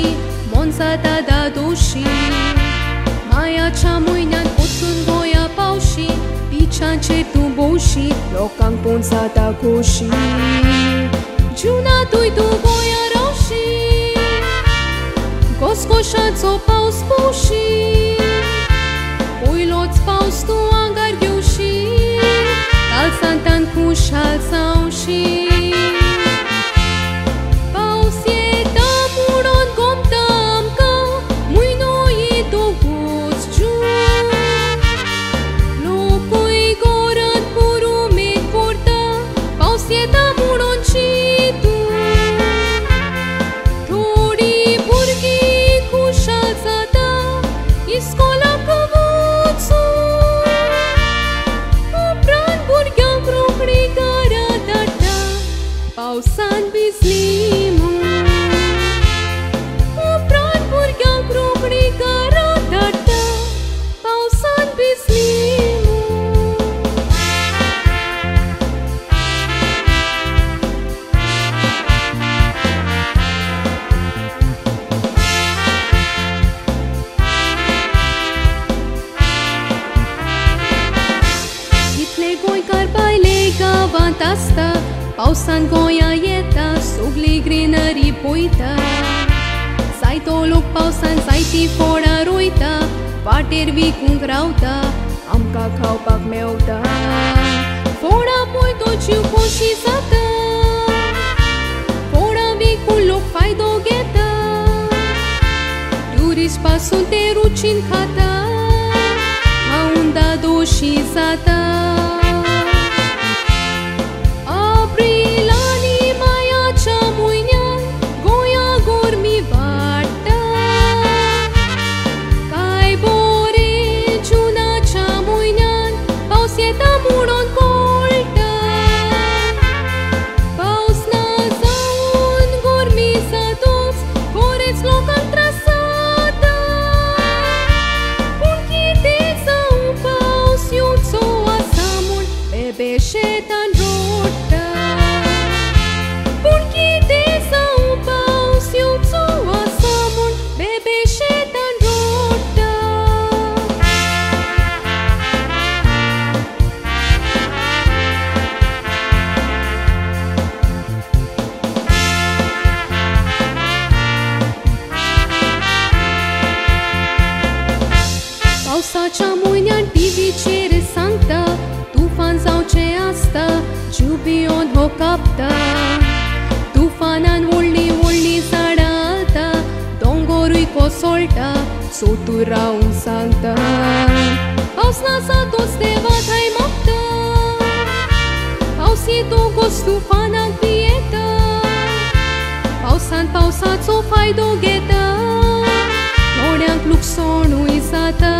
pausi, monzata da doshi. Maya chamuinan potun goya paushi, pichan chetu boshi, lokang ponzata koshi. Juna tuitu goya raushi, goskoshazo paus poshi. Uilots paus tu angar gyushi, tal santan kushal saushi. Pausan bislimu, upran burgyang krupri karadata. Pausan bislimu. Itle goi karbai lega vantasta. Pausan goia ieta, sugli grinări poita. Sai toluk pausan, sai ti fora roita. Patervi cum grauta, am cacau pac meuta. Fora poito ciu poși sata, fora vicul loc fai dogheta. Duris pasun te rucin cata, aunda doși sata. Beșetan rota, punchite sau paus, eu țoa samun, bebeșetan rota. Pausa cea muinean pivi cere sancta. Tufan sau ce asta, ciubion ho capta. Tufanan ulli sara alta, dongorui cosolta, sotura un santa. Paus nasa tos te vatai mopta, paus e tu gostufanan pieta. Pausan pausat so fai dogheta, norean cluxonui sata.